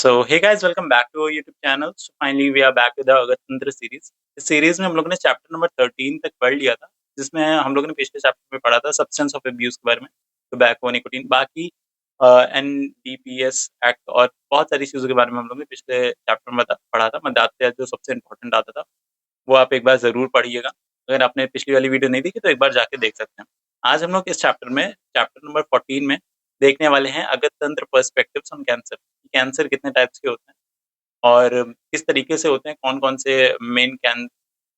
So hey guys, welcome back to our YouTube channel. So finally we are back with the August series. इस series में हम लोगों ने chapter number 13 तक पढ़ लिया था, जिसमें हम लोगों ने पिछले चैप्टर में पढ़ा था सब्सटेंस ऑफ अब्यूज के बारे में, टोबैको, निकोटीन, बाकी एनडीपीएस एक्ट और बहुत सारी चीज़ों के बारे में हम लोगों ने पिछले चैप्टर में पढ़ा था। मदाद जो सबसे इम्पोर्टेंट आता था वो आप एक बार ज़रूर पढ़िएगा। अगर आपने पिछली वाली वीडियो नहीं देखी तो एक बार जाके देख सकते हैं। आज हम लोग इस चैप्टर में चैप्टर नंबर 14 में देखने वाले हैं अगतंत्र पर्सपेक्टिव्स ऑन कैंसर। कैंसर कितने टाइप्स के होते हैं और किस तरीके से होते हैं, कौन-कौन से मेन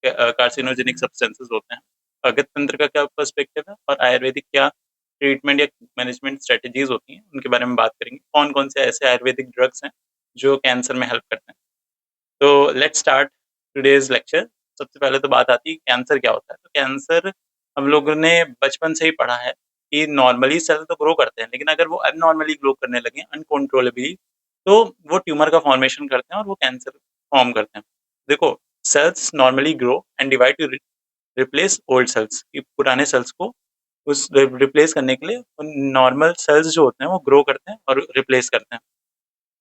कार्सिनोजेनिक सब्सटेंसेस होते हैं। अगतंत्र का क्या पर्सपेक्टिव है और आयुर्वेदिक क्या ट्रीटमेंट या मैनेजमेंट स्ट्रेटजीज होती हैं, उनके बारे में बात करेंगे। कौन-कौन से ऐसे आयुर्वेदिक ड्रग्स हैं जो कैंसर में हेल्प करते हैं। तो लेट्स स्टार्ट टुडेज लेक्चर। सबसे पहले तो बात आती है कैंसर क्या होता है। तो कैंसर हम लोगों ने बचपन से ही पढ़ा है कि नॉर्मली सेल तो ग्रो करते हैं, लेकिन अगर वो अबनॉर्मली ग्रो करने लगे अनकंट्रोलेबली तो वो ट्यूमर का फॉर्मेशन करते हैं और वो कैंसर फॉर्म करते हैं। देखो, cells normally grow and divide to replace old cells. पुराने सेल्स को उस रिप्लेस करने के लिए नॉर्मल सेल्स जो होते हैं वो ग्रो करते हैं और रिप्लेस करते हैं।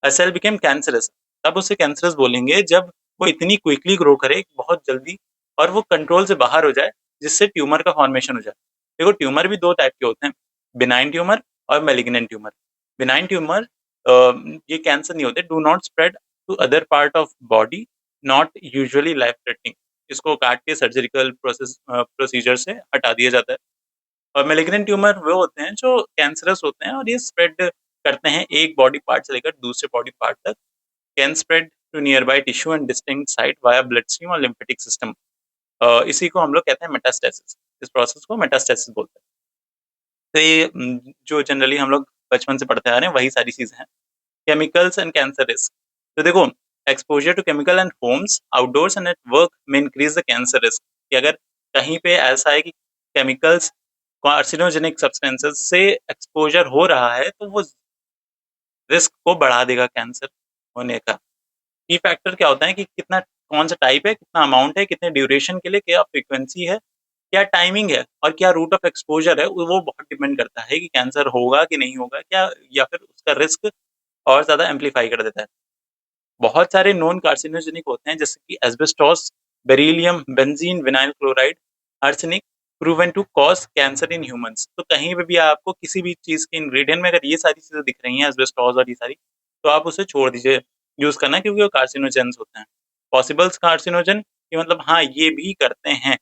अ सेल बिकेम कैंसरस, तब उसे कैंसरस बोलेंगे जब वो इतनी क्विकली ग्रो करे बहुत जल्दी और वो कंट्रोल से बाहर हो जाए, जिससे ट्यूमर का फॉर्मेशन हो जाए। देखो, ट्यूमर भी दो टाइप के होते हैं, बिनाइन ट्यूमर और मेलिग्नेंट ट्यूमर। बिनाइन ट्यूमर ये कैंसर नहीं होते, do not spread to other part of body, not usually life threatening. इसको काट के सर्जिकल प्रोसीजर से हटा दिया जाता है। और मेलिग्नेंट ट्यूमर वो होते हैं जो कैंसरस होते हैं और ये स्प्रेड करते हैं एक बॉडी पार्ट से लेकर दूसरे बॉडी पार्ट तक। Can spread to nearby tissue and distinct site via blood stream और लिम्फेटिक सिस्टम। इसी को हम लोग कहते हैं मेटास्टेसिस। इस प्रोसेस को मेटास्टेसिस बोलते हैं। तो ये जो जनरली हम लोग बचपन से पढ़ते आ रहे हैं वही सारी चीजें हैं। Chemicals and cancer risk. तो देखो, exposure to chemical and homes outdoors and at work में इंक्रीज द कैंसर रिस्क। कि अगर कहीं पे ऐसा है कि केमिकल्स, कार्सिनोजेनिक सब्सटेंसेस से एक्सपोजर हो रहा है तो वो रिस्क को बढ़ा देगा कैंसर होने का। की फैक्टर क्या होता है कि कितना, कौन सा टाइप है, कितना अमाउंट है, कितने ड्यूरेशन के लिए, क्या फ्रीक्वेंसी है, क्या टाइमिंग है और क्या रूट ऑफ एक्सपोजर है। वो बहुत डिपेंड करता है कि कैंसर होगा कि नहीं होगा, क्या या फिर उसका रिस्क और ज़्यादा एम्पलीफाई कर देता है। बहुत सारे नॉन कार्सिनोजेनिक होते हैं जैसे कि asbestos, beryllium, benzene, vinyl chloride, arsenic, proven to cause cancer in humans. तो कहीं पे भी आपको किसी भी चीज़ के इंग्रेडिएंट में अगर ये सारी चीज़ें दिख रही हैं, एस्बेस्टोस और ये सारी, तो आप उसे छोड़ दीजिए यूज़ करना, क्योंकि वो कार्सिनोजेन्स होते हैं। पॉसिबल्स कार्सिनोजन कि मतलब हाँ, ये भी करते हैं।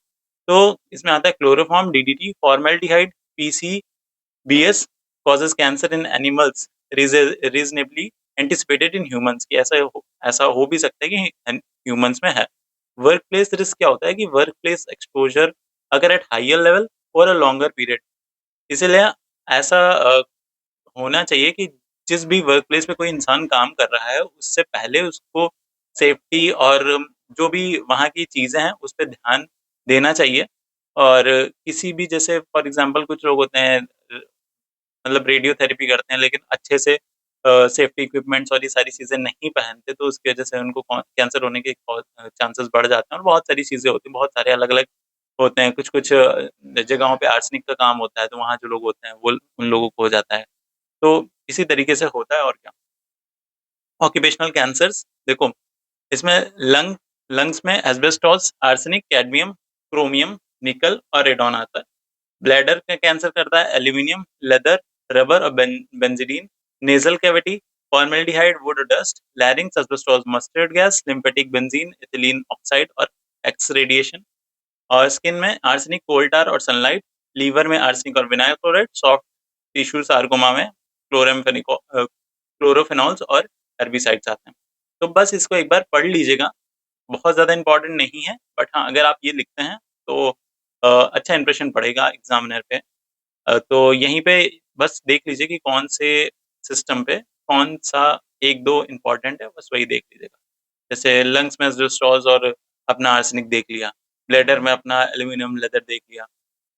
तो इसमें आता है chloroform, DDT, formaldehyde, PCBs causes cancer in animals reasonably anticipated in humans. कि ऐसा हो भी सकता है कि ह्यूमंस में है। वर्क प्लेस रिस्क क्या होता है कि वर्क प्लेस एक्सपोजर अगर at higher level for a longer period. इसीलिए ऐसा होना चाहिए कि जिस भी वर्क प्लेस पे कोई इंसान काम कर रहा है उससे पहले उसको सेफ्टी और जो भी वहाँ की चीज़ें हैं उस पे ध्यान देना चाहिए। और किसी भी, जैसे फॉर एग्जांपल कुछ लोग होते हैं मतलब रेडियोथेरेपी करते हैं लेकिन अच्छे से सेफ्टी इक्विपमेंट्स और ये सारी चीज़ें नहीं पहनते, तो उसकी वजह से उनको कैंसर होने के चांसेस बढ़ जाते हैं। और बहुत सारी चीज़ें होती हैं, बहुत सारे अलग-अलग होते हैं। कुछ-कुछ जगहों पे आर्सेनिक का काम होता है, तो वहाँ जो लोग होते हैं वो उन लोगों को हो जाता है। तो इसी तरीके से होता है और क्या। ऑक्यूपेशनल कैंसर्स देखो, इसमें लंग्स में एस्बेस्टोस, आर्सेनिक, कैडमियम, क्रोमियम, निकल और रेडॉन आता है। ब्लैडर का कैंसर करता है एल्यूमीनियम, लेदर, रबर और benzidine. Nasal cavity, formaldehyde, would dust. लैरिंग्स asbestos, mustard gas, lymphatic benzene, ethylene oxide और एक्स रेडिएशन। और स्किन में आर्सेनिक, कोल टार और सनलाइट। लीवर में आर्सेनिक और vinyl chloride. Soft tissue sarcoma में क्लोरोफेनॉल्स और हेर्बिसाइड्स आते हैं। तो बस इसको एक बार पढ़ लीजिएगा, बहुत ज़्यादा इम्पोर्टेंट नहीं है, बट हाँ, अगर आप ये लिखते हैं तो अच्छा इंप्रेशन पड़ेगा एग्जामिनर पे। तो यहीं पे बस देख लीजिए कि कौन से सिस्टम पे कौन-सा 1-2 इम्पोर्टेंट है, बस वही देख लीजिएगा। जैसे लंग्स में एस्बेस्टोस और अपना आर्सेनिक देख लिया, ब्लैडर में अपना एल्यूमीनियम, लेदर देख लिया,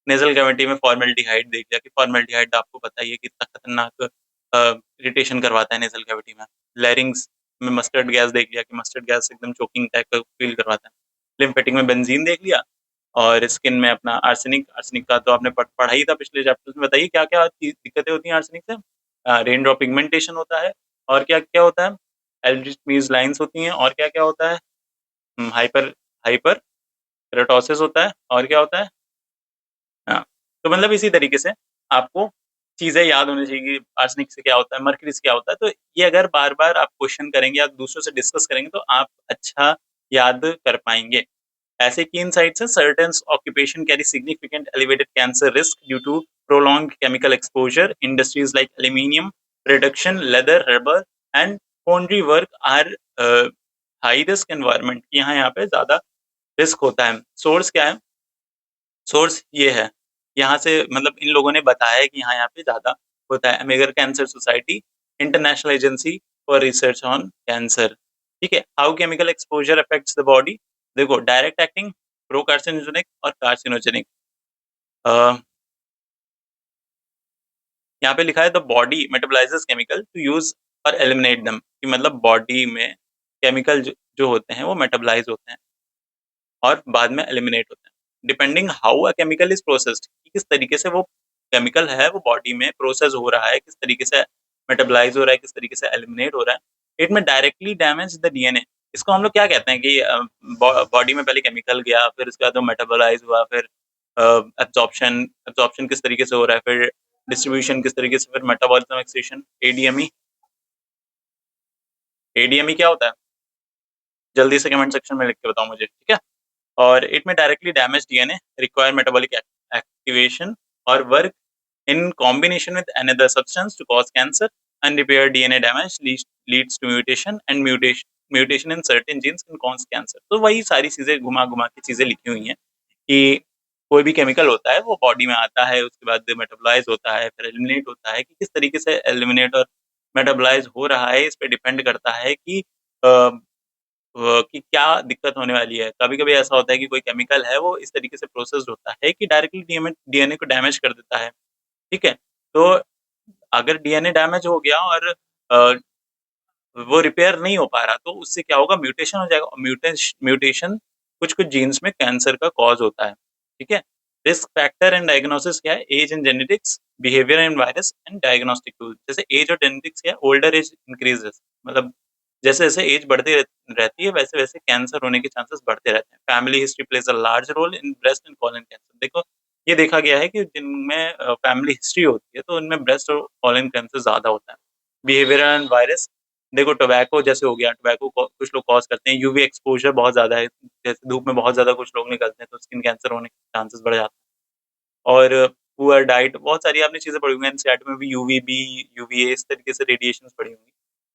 नेज़ल कैविटी में फॉर्मेल्डिहाइड देख लिया कि फॉर्मेल्डिहाइड आपको पता ही है कितना खतरनाक इरिटेशन करवाता है नेज़ल कैविटी में। लैरिंग्स में मस्टर्ड गैस देख लिया कि मस्टर्ड गैस एकदम चोकिंग टाइप का फ़ील करवाता है। लिम्फेटिक में बेंज़ीन देख लिया और स्किन में अपना आर्सेनिक। आर्सेनिक का तो आपने पढ़ा ही था पिछले चैप्टर्स में। बताइए क्या-क्या दिक्कतें होती हैं आर्सेनिक से? रेन ड्रॉप पिगमेंटेशन होता है और क्या-क्या होता है? एरिथमियाज़ लाइन्स होती हैं और क्या-क्या होता है? हाइपर हाइपर केराटोसिस होता है और क्या होता है? हाँ, तो मतलब इसी तरीके से आपको चीज़ें याद होनी चाहिए कि आर्सेनिक से क्या होता है, मर्करी से क्या होता है, तो ये अगर बार-बार आप क्वेश्चन करेंगे या दूसरों से डिस्कस करेंगे तो आप अच्छा याद कर पाएँगे। ऐसे की इनसाइट्स हैं certain occupation carry significant elevated cancer risk due to prolonged chemical exposure industries like aluminium production leather rubber and foundry work are high risk environment यहाँ पे ज्यादा रिस्क होता है सोर्स क्या है सोर्स ये है यहाँ से मतलब इन लोगों ने बताया है कि यहाँ पे ज्यादा होता है American cancer society international agency for research on cancer ठीक है how chemical exposure affects the body देखो डायरेक्ट एक्टिंग प्रो कार्सिनोजेनिक और कार्सिनोजेनिक यहाँ पे लिखा है the body metabolises chemical to use और एलिमिनेट देम कि मतलब बॉडी में केमिकल जो होते हैं वो मेटाबोलाइज होते हैं और बाद में एलिमिनेट होते हैं depending how a chemical is processed किस तरीके से वो केमिकल है वो बॉडी में प्रोसेस हो रहा है किस तरीके से मेटाबोलाइज हो रहा है किस तरीके से एलिमिनेट हो रहा है इट में डायरेक्टली डैमेज द डीएनए इसको हम लोग क्या कहते हैं कि बॉडी में पहले केमिकल गया फिर उसके बाद वो मेटाबोलाइज हुआ फिर एब्जॉर्प्शन एब्जॉर्प्शन किस तरीके से हो रहा है फिर डिस्ट्रीब्यूशन किस तरीके से फिर मेटाबॉलिज्म एक्सेशन एडीएमई एडीएमई क्या होता है जल्दी से कमेंट सेक्शन में लिख के बताओ मुझे ठीक है और इट में directly damage DNA require metabolic activation और work in combination with another substance to cause cancer. Unrepaired DNA damage leads to mutation and mutation in certain genes can cause cancer. तो वही सारी चीजें घुमा घुमा के चीजें लिखी हुई हैं कि कोई भी केमिकल होता है वो बॉडी में आता है उसके बाद मेटाबोलाइज होता है फिर एलिमिनेट होता है कि किस तरीके से एलिमिनेट और मेटाबोलाइज हो रहा है इस पे डिपेंड करता है कि क्या दिक्कत होने वाली है कभी कभी ऐसा होता है कि कोई केमिकल है वो इस तरीके से प्रोसेस होता है कि डायरेक्टली डीएनए को डैमेज कर देता है ठीक है तो अगर डीएनए डैमेज हो गया और अ, वो रिपेयर नहीं हो पा रहा तो उससे क्या होगा म्यूटेशन हो जाएगा और म्यूटेशन कुछ कुछ जीन्स में कैंसर का कॉज होता है ठीक है रिस्क फैक्टर एंड डायग्नोसिस क्या है age and genetics behaviour and virus and diagnostic tool जैसे एज और जेनेटिक्स क्या है ओल्डर एज इंक्रीजेस मतलब जैसे जैसे एज बढ़ती रहती है वैसे वैसे कैंसर होने के चांसेस बढ़ते रहते हैं family history plays a large role in breast and colon cancer देखो ये देखा गया है कि जिनमें फैमिली हिस्ट्री होती है तो उनमें ब्रेस्ट और कॉलन कैंसर ज्यादा होता है बिहेवियर एंड वायरस देखो टोबैको जैसे हो गया टोबैको कुछ लोग कॉज करते हैं यूवी एक्सपोजर बहुत ज्यादा है जैसे धूप में बहुत ज्यादा कुछ लोग निकलते हैं तो स्किन कैंसर होने के चांसेस बढ़ जाते हैं और पुअर डाइट बहुत सारी आपने चीजें पढ़ी होंगी एनसीईआरटी में भी यूवीबी यूवीए इस तरीके से रेडिएशन पढ़ी होंगी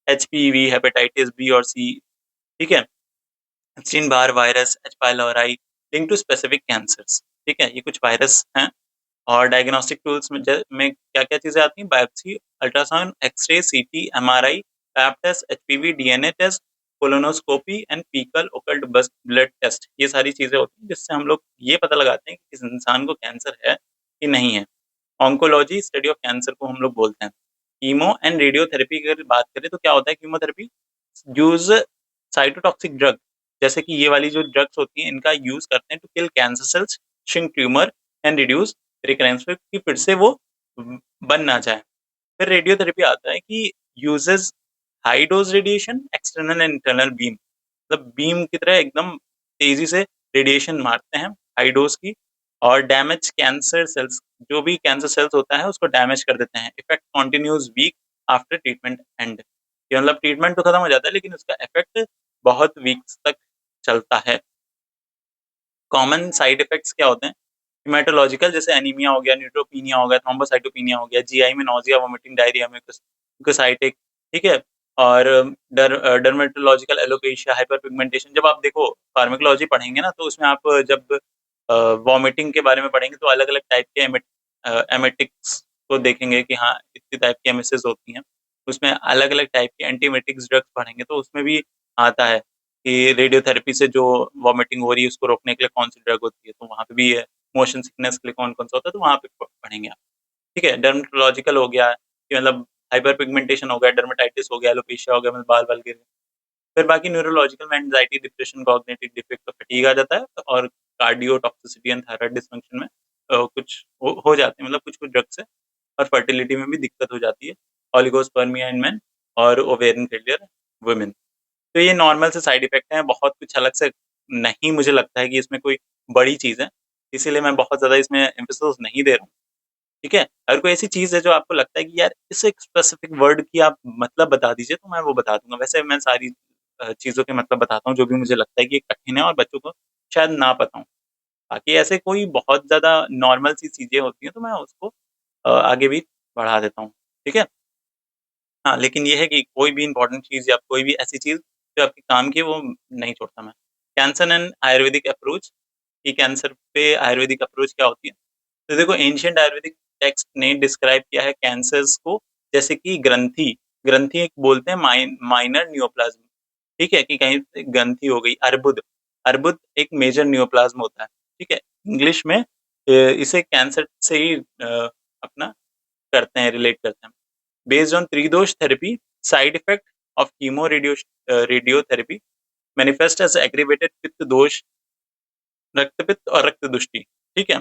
एचपीवी हेपेटाइटिस बी और सी ठीक है Epstein Barr virus H pylori link to specific cancers ठीक है ये कुछ वायरस हैं और डायग्नोस्टिक टूल्स में क्या-क्या चीज़ें आती हैं biopsy, ultrasound, x-ray, CT, MRI, pap test, HPV, DNA test, colonoscopy and faecal occult बस ब्लड टेस्ट ये सारी चीज़ें होती हैं जिससे हम लोग ये पता लगाते हैं कि किस इंसान को कैंसर है कि नहीं है। ऑन्कोलॉजी स्टडी ऑफ कैंसर को हम लोग बोलते हैं। कीमो एंड रेडियोथेरेपी की अगर बात करें तो क्या होता है कीमोथेरेपी? यूज़ साइटोटॉक्सिक ड्रग जैसे कि ये वाली जो ड्रग्स होती हैं इनका यूज़ करते हैं to kill cancer cells, shrink tumour and reduce recurrence पे कि फिर से वो बन ना जाए। फिर रेडियोथेरेपी आता है कि uses high dose radiation, external and internal beam मतलब बीम की तरह एकदम तेजी से रेडिएशन मारते हैं हाई डोज की और डैमेज कैंसर सेल्स जो भी कैंसर सेल्स होता है उसको डैमेज कर देते हैं। Effect continues week after treatment एंड ये मतलब ट्रीटमेंट तो खत्म हो जाता है लेकिन उसका इफेक्ट बहुत वीक्स तक चलता है। कॉमन साइड इफेक्ट्स क्या होते हैं? हेमेटोलॉजिकल जैसे एनीमिया हो गया, न्यूट्रोपीनिया हो गया, थ्रोम्बोसाइटोपिनिया हो गया, जीआई में नोज़िया, वोमिटिंग, डायरिया, म्यूकोसाइटिक, ठीक है? और डर्मेटोलॉजिकल एलोपेशिया, हाइपरपिगमेंटेशन जब आप देखो फार्माकोलॉजी पढ़ेंगे ना तो उसमें आप जब वोमिटिंग के बारे में पढ़ेंगे तो अलग-अलग टाइप के एमेटिक्स को देखेंगे कि हाँ, इतनी टाइप की एमेसिस होती हैं। उसमें अलग-अलग टाइप के एंटीमेटिक्स ड्रग्स पढ़ेंगे तो उसमें भी आता है कि रेडियोथेरेपी से जो वोमिटिंग हो रही है उसको रोकने के लिए कौन-सी ड्रग होती है, तो वहाँ पे भी है। मोशन सिकनेस के लिए कौन-कौन सा होता है, तो वहाँ पे पढ़ेंगे आप। ठीक है? डर्मेटोलॉजिकल हो गया कि मतलब हाइपर पिगमेंटेशन हो गया, डर्मेटाइटिस हो गया, एलोपेशिया हो गया मतलब बाल-वाल गिर गए। फिर बाकी न्यूरोलॉजिकल में एंग्जायटी, डिप्रेशन, कॉग्निटिव डिफेक्ट और फटीग आ जाता है और cardio toxicity and thyroid dysfunction में कुछ हो जाते हैं मतलब कुछ-कुछ ड्रग से और फर्टिलिटी में भी दिक्कत हो जाती है। ओलिगोस्पर्मिया इन मेन और ओवेरियन फेलियर वुमेन। तो ये नॉर्मल से साइड इफ़ेक्ट हैं, बहुत कुछ अलग से नहीं मुझे लगता है कि इसमें कोई बड़ी चीज़ है, इसीलिए मैं बहुत ज़्यादा इसमें एम्फेसिस नहीं दे रहा हूँ, ठीक है? अगर कोई ऐसी चीज़ है जो आपको लगता है कि यार इस एक स्पेसिफिक वर्ड की आप मतलब बता दीजिए, तो मैं वो बता दूँगा। वैसे मैं सारी चीज़ों के मतलब बताता हूँ, जो भी मुझे लगता है कि ये कठिन है और बच्चों को शायद ना पता हो। बाकी ऐसे कोई बहुत ज़्यादा नॉर्मल सी चीज़ें होती हैं, तो मैं उसको आगे भी बढ़ा देता हूँ, ठीक है? हाँ, लेकिन ये है कि कोई भी इम्पोर्टेंट चीज़ या कोई भी ऐसी चीज़ जो आपके काम की है, वो नहीं छोड़ता मैं। कैंसर एंड आयुर्वेदिक अप्रोच, कि कैंसर पे आयुर्वेदिक अप्रोच क्या होती है? तो देखो एंशिएंट आयुर्वेदिक टेक्स्ट ने डिस्क्राइब किया है कैंसर्स को जैसे कि ग्रंथि, ग्रंथि एक बोलते हैं माइनर नियोप्लाज़्म, ठीक है? कि कहीं पे ग्रंथि हो गई, अर्बुद, अर्बुद एक मेजर नियोप्लाज़्म होता है, ठीक है? इंग्लिश में इसे कैंसर से ही अपना करते हैं, रिलेट करते हैं। Based on त्रिदोष therapy, side effect of radiotherapy manifest as aggravated पित्त दोष, रक्तपित्त और रक्त दुष्टि, ठीक है?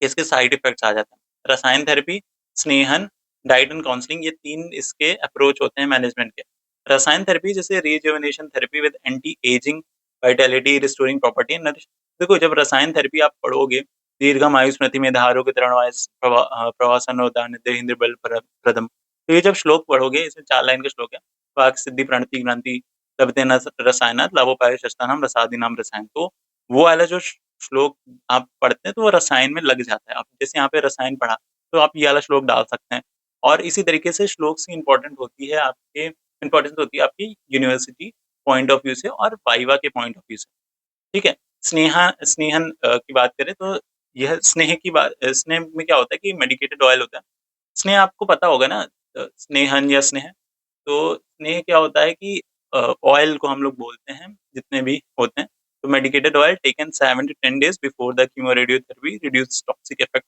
इसके साइड इफेक्ट्स आ जाते हैं। रसायन थेरेपी, स्नेहन, डाइट एंड काउंसलिंग, ये 3 इसके अप्रोच होते हैं मैनेजमेंट के। रसायन थेरेपी जैसे rejuvenation therapy with anti ageing, vitality, restoring property and nourish. देखो जब रसायन थेरेपी आप पढ़ोगे, दीर्घम आयु स्मृति में आरोग्य तृणवास प्रवासन उदाहरण देहेंद्र बल प्रदम। तो ये जब श्लोक पढ़ोगे, इसमें 4 लाइन का श्लोक है। वाक सिद्धि प्रणति ग्रंथि लभते न रसायनात् लाभोपाय शस्त्राणाम रसादीनाम रसायन। तो वो वाला जो श्लोक आप पढ़ते हैं तो वो रसायन में लग जाता है। आप जैसे यहाँ पे रसायन पढ़ा, तो आप ये वाला श्लोक डाल सकते हैं। और इसी तरीके से श्लोक्स की इम्पोर्टेंस होती है आपकी यूनिवर्सिटी पॉइंट ऑफ व्यू से और वाइवा के पॉइंट ऑफ व्यू से, ठीक है? स्नेहन की बात करें तो यह स्नेह में क्या होता है कि मेडिकेटेड ऑयल होता है। स्नेह आपको पता होगा ना, स्नेहन या स्नेह। तो स्नेह क्या होता है कि ऑयल को हम लोग बोलते हैं, जितने भी होते हैं। तो medicated oil taken 7 to 10 days before the chemoradiotherapy reduce toxic effect.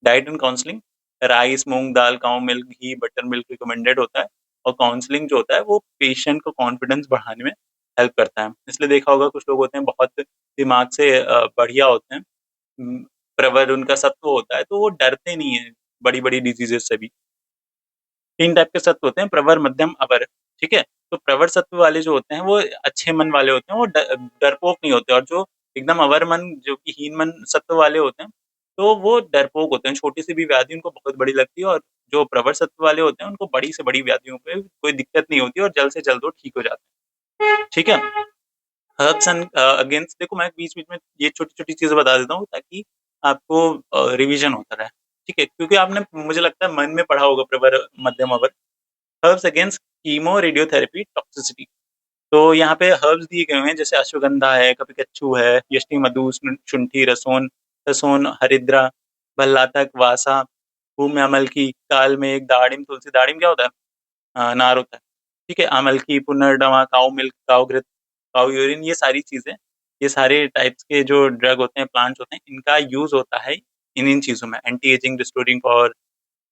Diet and counselling, rice, moong dal, cow milk, ghee, butter milk recommended होता है। और काउंसलिंग जो होता है वो पेशेंट को कॉन्फिडेंस बढ़ाने में हेल्प करता है। इसलिए देखा होगा कुछ लोग होते हैं बहुत दिमाग से बढ़िया होते हैं, प्रवर उनका सत्व होता है, तो वो डरते नहीं हैं बड़ी-बड़ी डिजीज़ेज़ से भी। 3 टाइप के सत्व होते हैं, प्रवर, मध्यम, अवर, ठीक है? तो प्रवर सत्व वाले जो होते हैं वो अच्छे मन वाले होते हैं, वो डरपोक नहीं होते। और जो एकदम अवर मन, जो कि हीन मन सत्व वाले होते हैं, तो वो डरपोक होते हैं। छोटी-सी भी व्याधि उनको बहुत बड़ी लगती है। और जो प्रवर सत्व वाले होते हैं, उनको बड़ी से बड़ी व्याधियों पे कोई दिक्कत नहीं होती और जल्द से जल्द वो ठीक हो जाते हैं, ठीक है? हर्ब्स एंड अगेंस्ट, देखो मैं बीच-बीच में ये छोटी-छोटी चीज़ें बता देता हूँ ताकि आपको रिवीजन होता रहे, ठीक है? क्योंकि आपने मुझे लगता है मन में पढ़ा होगा प्रवर, मध्यम, अवर। Herbs against chemo radiotherapy toxicity. तो यहाँ पे हर्ब्स दिए गए हैं, जैसे अश्वगंधा है, कपिकच्छु है, यष्टि मधु, शुंठी, रसोन, हरिद्रा, भल्लातक, वासा, भूमि अमल की, काल मेघ, दाड़िम, तुलसी। दाड़िम क्या होता है? अनार होता है, ठीक है? अमल की, पुनर्नवा, काऊ मिल्क, काऊ घृत, काऊ यूरिन, ये सारी चीज़ें, ये सारे टाइप्स के जो ड्रग होते हैं, प्लांट्स होते हैं, इनका यूज़ होता है इन चीज़ों में, एंटी एजिंग, रिस्टोरिंग और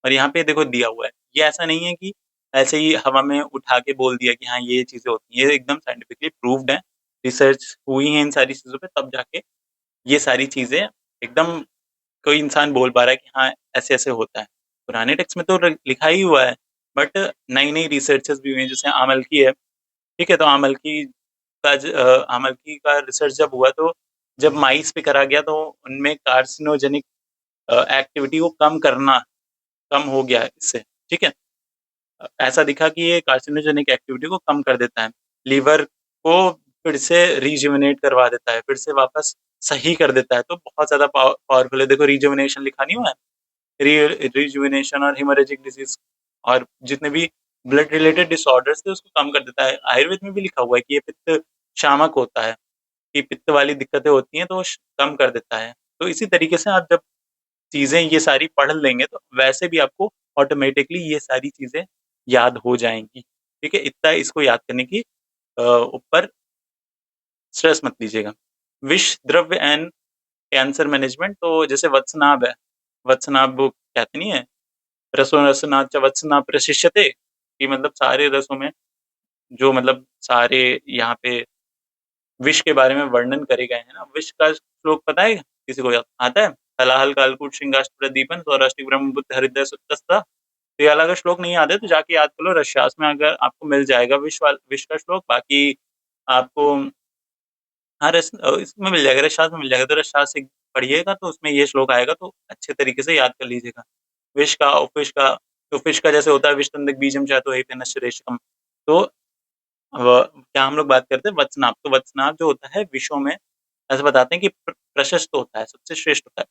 यहाँ पे देखो दिया हुआ है। ये ऐसा नहीं है कि ऐसे ही हवा में उठा के बोल दिया कि हाँ, ये चीज़ें होती हैं। ये एकदम साइंटिफिकली प्रूव्ड है, रिसर्च हुई है इन सारी चीज़ों पे, तब जाके ये सारी चीज़ें एकदम कोई इंसान बोल पा रहा है कि हाँ, ऐसे-ऐसे होता है। पुराने टेक्स्ट में तो लिखा ही हुआ है, बट नई-नई रिसर्चेज़ भी हुई हैं, जैसे आमलकी है, ठीक है? तो आमलकी का रिसर्च जब हुआ, तो जब माइस पे करा गया, तो उनमें कार्सिनोजेनिक एक्टिविटी को कम हो गया है इससे, ठीक है? ऐसा दिखा कि ये कार्सिनोजेनिक एक्टिविटी को कम कर देता है। लिवर को फिर से रिजुवेनेट करवा देता है, फिर से वापस सही कर देता है, तो बहुत ज़्यादा पावरफुल है। देखो रिजुवेनेशन लिखा नहीं हुआ है? रिजुवेनेशन और हेमोरेजिक डिजीज़ और जितने भी ब्लड रिलेटेड डिसऑर्डर्स थे, उसको कम कर देता है। आयुर्वेद में भी लिखा हुआ है कि ये पित्त शामक होता है, कि पित्त वाली दिक्कतें होती हैं, तो वो कम कर देता है। तो इसी तरीके से आप जब चीज़ें ये सारी पढ़ लेंगे, तो वैसे भी आपको ऑटोमेटिकली ये सारी चीज़ें याद हो जाएँगी, ठीक है? इतना इसको याद करने की ऊपर स्ट्रेस मत लीजिएगा। विष, द्रव्य एंड कैंसर मैनेजमेंट, तो जैसे वत्सनाभ है, वत्सनाभ वो कहते नहीं है, रसो रसना च वत्सना प्रशिष्यते, कि मतलब सारे रसों में जो मतलब सारे यहाँ पे विष के बारे में वर्णन करे गए हैं ना, विष का श्लोक पता है किसी को, याद आता है? हलाहल, कालकूट, श्रृंगाष्ट, प्रदीपन, सौराष्टिक, ब्रह्मपुत्र, हरिद्र, सुतस्ता। तो ये अलग श्लोक नहीं याद है तो जाके याद कर लो, रसशास्त्र में अगर आपको मिल जाएगा विश्व का श्लोक, बाकी आपको हाँ, इसमें मिल जाएगा, रसशास्त्र में मिल जाएगा, तो रसशास्त्र एक पढ़िएगा तो उसमें ये श्लोक आएगा, तो अच्छे तरीके से याद कर लीजिएगा। विष का, उपिश का, तो फिश का जैसे होता है विष तंदिक बीजम चातो हे पेनश्च रेशकम। तो क्या हम लोग बात करते हैं वत्सनाभ, तो वत्सनाभ जो होता है विषयों में ऐसे बताते हैं कि प्रशस्त होता है, सबसे श्रेष्ठ होता है।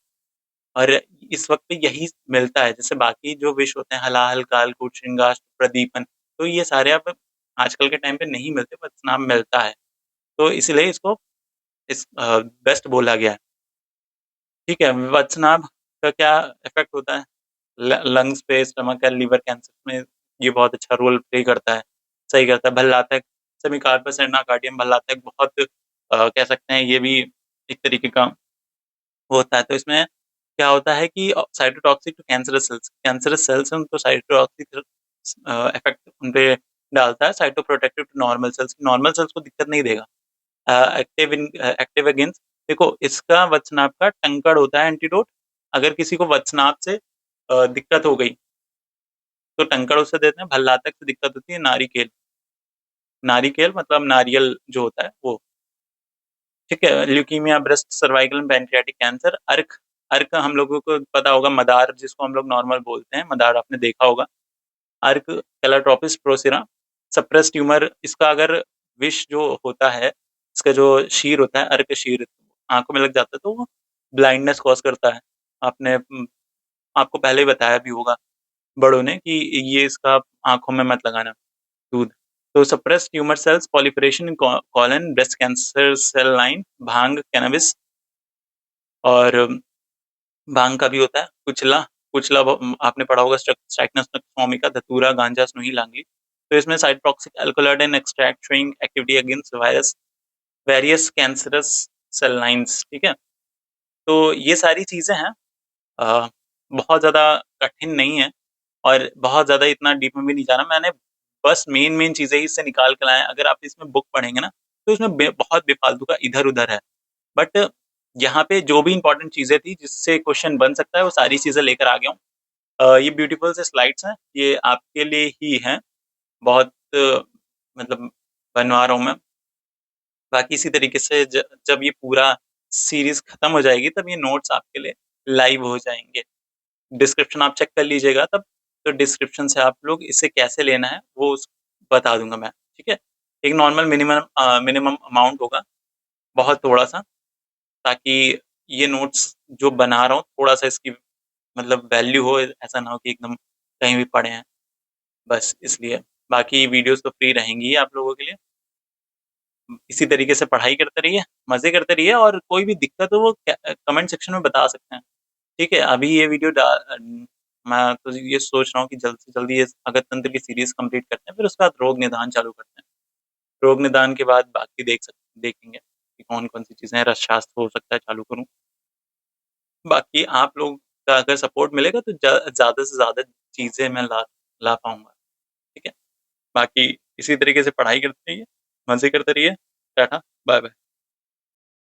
और इस वक्त पे यही मिलता है, जैसे बाकी जो विष होते हैं हलाहल, कालकूट, श्रृंगार, प्रदीपन, तो ये सारे अब आजकल के टाइम पे नहीं मिलते, वत्सनाभ मिलता है। तो इसलिए इसको बेस्ट बोला गया है। ठीक है, वत्सनाभ का क्या इफेक्ट होता है लंग्स पे, स्टमक या लिवर कैंसर में, ये बहुत अच्छा रोल प्ले करता है, सही करता है। भल्लातक, सेमिकार्पस एंडोकार्डियम भल्लातक बहुत कह सकते हैं ये भी एक तरीके का होता है। तो इसमें क्या होता है कि साइटोटॉक्सिक टू कैंसरस सेल्स हैं, उनको साइटोटॉक्सिक इफेक्ट उन पे डालता है, साइटोप्रोटेक्टिव टू नॉर्मल सेल्स को दिक्कत नहीं देगा। एक्टिव अगेंस्ट, देखो इसका वत्सनाभ का टंकड़ होता है एंटीडोट। अगर किसी को वत्सनाभ से दिक्कत हो गई तो टंकड़ उसे देते हैं। भल्लातक से दिक्कत होती है नारिकेल, नारिकेल मतलब नारियल जो होता है वो। ठीक है, leukaemia, breast, cervical, pancreatic cancer, अर्क, अर्क हम लोगों को पता होगा, मदार जिसको हम लोग नॉर्मल बोलते हैं, मदार आपने देखा होगा। अर्क, कैलाट्रोपिस प्रोसिरा, सप्रेस ट्यूमर, इसका अगर विष जो होता है, इसका जो शीर होता है, अर्क शीर, आंखों में लग जाता है तो वो ब्लाइंडनेस कॉज करता है। आपने आपको पहले ही बताया भी होगा बड़ों ने कि ये इसका आंखों में मत लगाना दूध। तो suppress tumour cells, proliferation in colon, breast cancer cell line, bhang, cannabis, और भांग का भी होता है कुचला, कुचला आपने पढ़ा होगा, स्ट्राइकनस स्वामिका, धतूरा, गांजा, स्नोही, लांगली। तो इसमें cytotoxic alkaloid and extract showing activity against virus, various cancerous cell lines. ठीक है, तो ये सारी चीजें हैं, अ, बहुत ज्यादा कठिन नहीं है, और बहुत ज्यादा इतना डीप में भी नहीं जाना मैंने, बस मेन मेन चीजें ही इससे निकाल कर लाए हैं। अगर आप इसमें बुक पढ़ेंगे ना तो इसमें बहुत बेफालतू का इधर उधर है, बट यहाँ पे जो भी इंपॉर्टेंट चीजें थी जिससे क्वेश्चन बन सकता है वो सारी चीजें लेकर आ गया हूँ। ये ब्यूटीफुल से स्लाइड्स हैं, ये आपके लिए ही हैं, बहुत मतलब बनवा रहा हूँ मैं। बाकी इसी तरीके से जब ये पूरा सीरीज खत्म हो जाएगी तब ये नोट्स आपके लिए लाइव हो जाएंगे। डिस्क्रिप्शन आप चेक कर लीजिएगा तब, तो डिस्क्रिप्शन से आप लोग इसे कैसे लेना है वो बता दूंगा मैं। ठीक है, एक नॉर्मल मिनिमम मिनिमम अमाउंट होगा, बहुत थोड़ा सा, ताकि ये नोट्स जो बना रहा हूँ थोड़ा सा इसकी मतलब वैल्यू हो, ऐसा ना हो कि एकदम कहीं भी पड़े हैं, बस इसलिए। बाकी वीडियोस तो फ्री रहेंगी ही आप लोगों के लिए। इसी तरीके से पढ़ाई करते रहिए, मजे करते रहिए, और कोई भी दिक्कत हो वो कमेंट सेक्शन में बता सकते हैं। ठीक है, अभी ये वीडियो मैं तो ये सोच रहा हूँ कि जल्द से जल्दी ये अगत तंत्र की सीरीज कंप्लीट करते हैं, फिर उसके बाद रोग निदान चालू करते हैं। रोग निदान के बाद बाकी देखेंगे कि कौन कौन सी चीजें, रसशास्त्र हो सकता है चालू करूँ। बाकी आप लोग का अगर सपोर्ट मिलेगा तो ज्यादा से ज्यादा चीजें मैं ला ला पाऊंगा। ठीक है, बाकी इसी तरीके से पढ़ाई करते रहिए, मजे करते रहिए। Tata, bye bye.